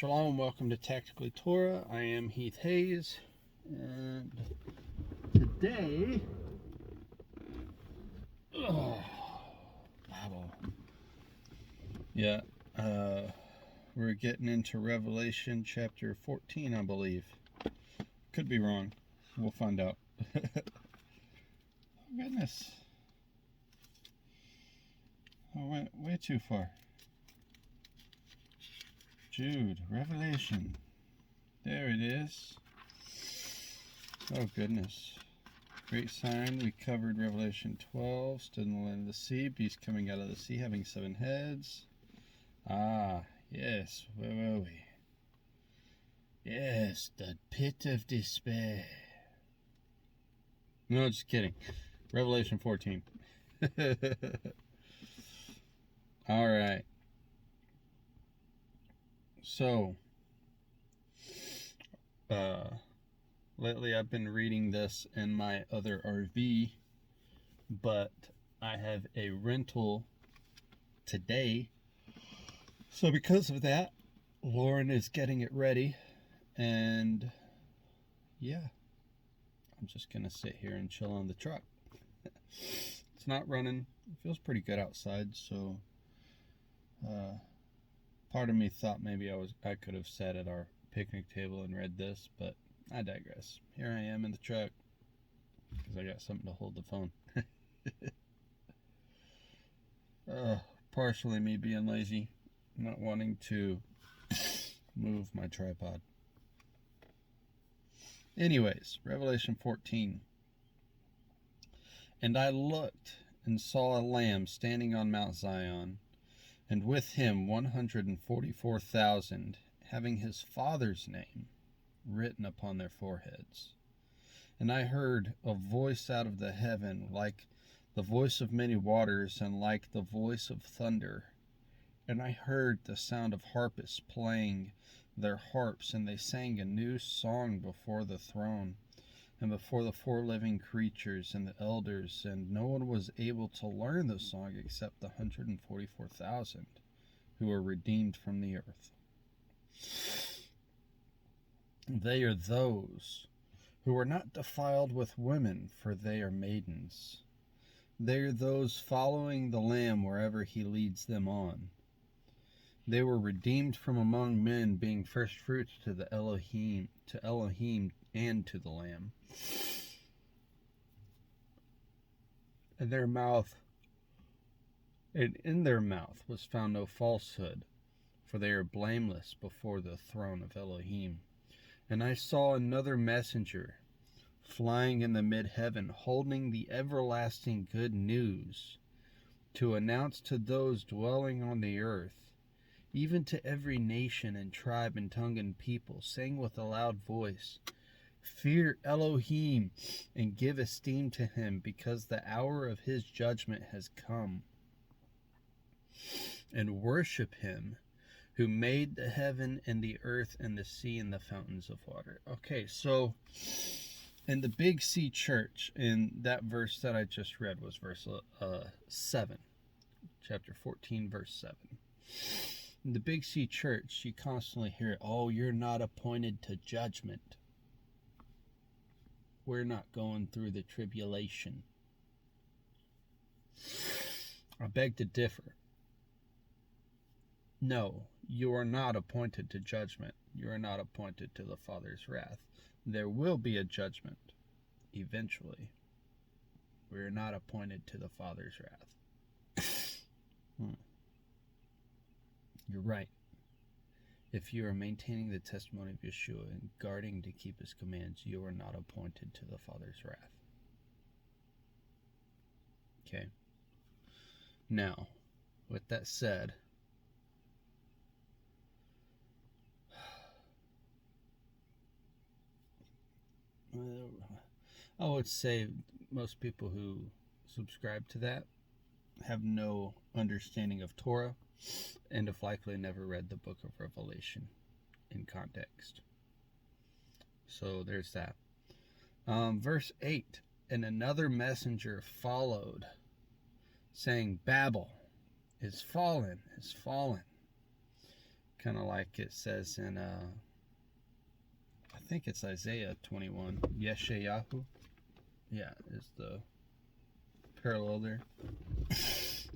Shalom, welcome to Tactically Torah. I am Heath Hayes, and today, Bible. Yeah, we're getting into Revelation chapter 14, I believe. Could be wrong. We'll find out. Oh, goodness. I went way too far. Jude, Revelation. There it is. Oh, goodness. Great sign. We covered Revelation 12. Stood in the land of the sea. Beast coming out of the sea, having 7 heads. Ah, yes. Where were we? Yes, the pit of despair. No, just kidding. Revelation 14. All right. So, lately I've been reading this in my other RV, but I have a rental today. So because of that, Lauren is getting it ready, and yeah, I'm just gonna sit here and chill on the truck. It's not running. It feels pretty good outside, so part of me thought maybe I could have sat at our picnic table and read this, but I digress. Here I am in the truck because I got something to hold the phone. Partially me being lazy, not wanting to move my tripod. Anyways, Revelation 14. And I looked and saw a lamb standing on Mount Zion, and with him 144,000, having his Father's name written upon their foreheads. And I heard a voice out of the heaven, like the voice of many waters, and like the voice of thunder. And I heard the sound of harpists playing their harps, and they sang a new song before the throne, and before the 4 living creatures and the elders, and no one was able to learn the song except the 144,000 who were redeemed from the earth. They are those who are not defiled with women, for they are maidens. They are those following the Lamb wherever he leads them on. They were redeemed from among men, being first fruits to Elohim and to the Lamb. And in their mouth was found no falsehood, for they are blameless before the throne of Elohim. And I saw another messenger flying in the mid-heaven, holding the everlasting good news to announce to those dwelling on the earth, even to every nation and tribe and tongue and people, saying with a loud voice, Fear Elohim and give esteem to him, because the hour of his judgment has come. And worship him who made the heaven and the earth and the sea and the fountains of water. Okay, so in the Big C Church, in that verse that I just read was verse 7, chapter 14, verse 7. In the Big C Church, you constantly hear, oh, you're not appointed to judgment. We're not going through the tribulation. I beg to differ. No, you are not appointed to judgment. You are not appointed to the Father's wrath. There will be a judgment eventually. We are not appointed to the Father's wrath. You're right. If you are maintaining the testimony of Yeshua and guarding to keep his commands, you are not appointed to the Father's wrath. Okay. Now, with that said, I would say most people who subscribe to that have no understanding of Torah and have likely never read the book of Revelation in context. So there's that. Verse 8, and another messenger followed, saying, Babel is fallen, kind of like it says in, I think it's Isaiah 21. Yeshayahu. Yeah, is the parallel there.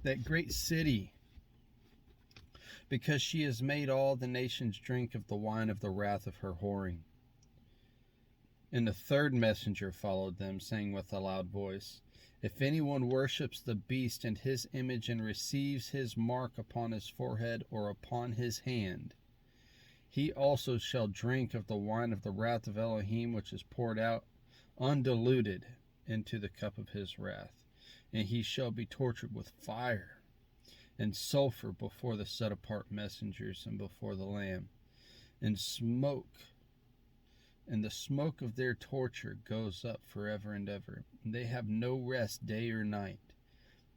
That great city, because she has made all the nations drink of the wine of the wrath of her whoring. And the third messenger followed them, saying with a loud voice, if anyone worships the beast and his image and receives his mark upon his forehead or upon his hand, he also shall drink of the wine of the wrath of Elohim, which is poured out undiluted into the cup of his wrath. And he shall be tortured with fire and sulfur before the set apart messengers and before the Lamb, and smoke. And the smoke of their torture goes up forever and ever. And they have no rest day or night,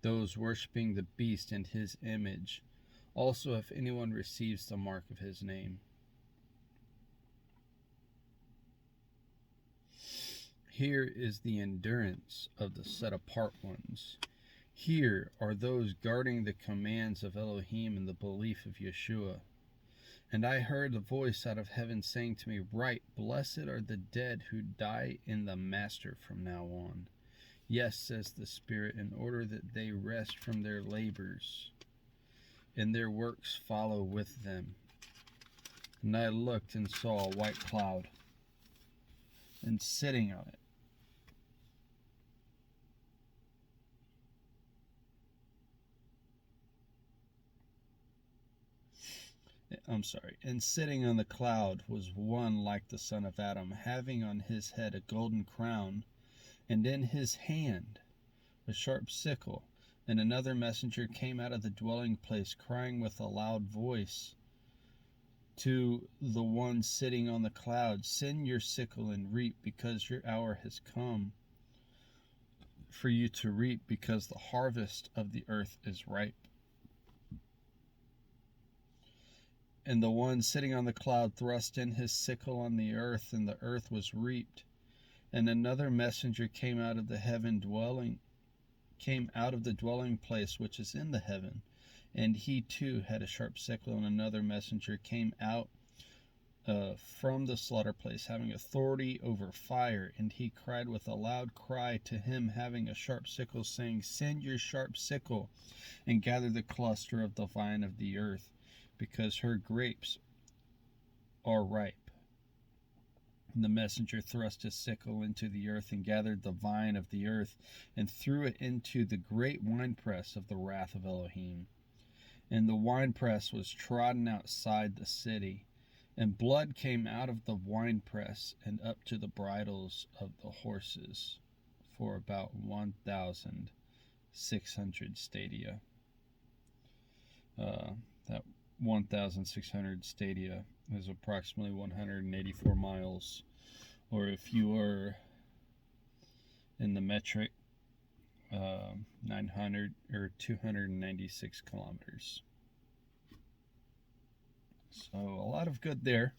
those worshiping the beast and his image. Also, if anyone receives the mark of his name. Here is the endurance of the set apart ones. Here are those guarding the commands of Elohim and the belief of Yeshua. And I heard a voice out of heaven saying to me, write, blessed are the dead who die in the Master from now on. Yes, says the Spirit, in order that they rest from their labors, and their works follow with them. And I looked and saw a white cloud, and sitting on it, and sitting on the cloud was one like the son of Adam, having on his head a golden crown, and in his hand a sharp sickle. And another messenger came out of the dwelling place, crying with a loud voice to the one sitting on the cloud, send your sickle and reap, because your hour has come for you to reap, because the harvest of the earth is ripe. And the one sitting on the cloud thrust in his sickle on the earth, and the earth was reaped. And another messenger came out of the dwelling place which is in the heaven, and he too had a sharp sickle. And another messenger came out from the slaughter place, having authority over fire, and he cried with a loud cry to him having a sharp sickle, saying, send your sharp sickle and gather the cluster of the vine of the earth, because her grapes are ripe. And the messenger thrust his sickle into the earth and gathered the vine of the earth and threw it into the great winepress of the wrath of Elohim. And the winepress was trodden outside the city, and blood came out of the winepress and up to the bridles of the horses for about 1,600 stadia. That 1,600 stadia is approximately 184 miles, or if you are in the metric, 900 or 296 kilometers. So a lot of good there.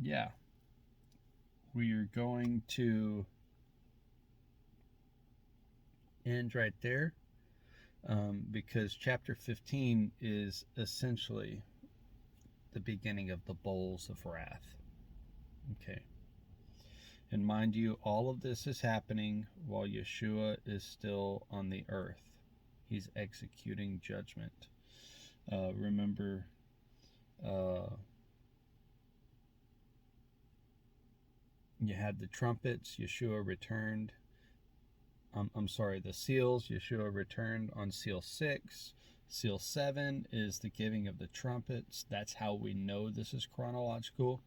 Yeah, we are going to end right there. Because chapter 15 is essentially the beginning of the bowls of wrath. Okay. And mind you, all of this is happening while Yeshua is still on the earth. He's executing judgment. Remember, you had the trumpets, Yeshua returned. The seals, Yeshua returned on seal 6. Seal 7 is the giving of the trumpets. That's how we know this is chronological.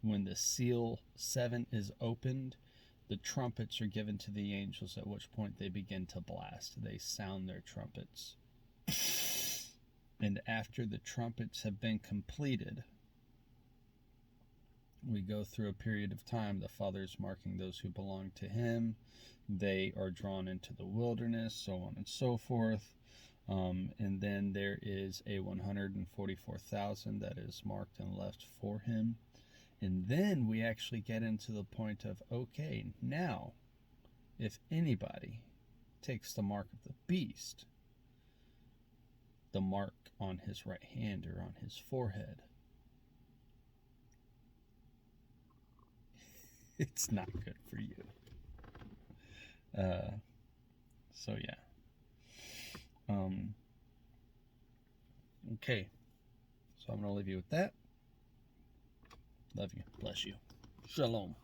When the seal 7 is opened, the trumpets are given to the angels, at which point they begin to blast. They sound their trumpets. And after the trumpets have been completed, we go through a period of time. The Father is marking those who belong to him. They are drawn into the wilderness, so on and so forth. And then there is a 144,000 that is marked and left for him. And then we actually get into the point of, okay, now, if anybody takes the mark of the beast, the mark on his right hand or on his forehead. It's not good for you. So yeah. Okay. So I'm going to leave you with that. Love you. Bless you. Shalom.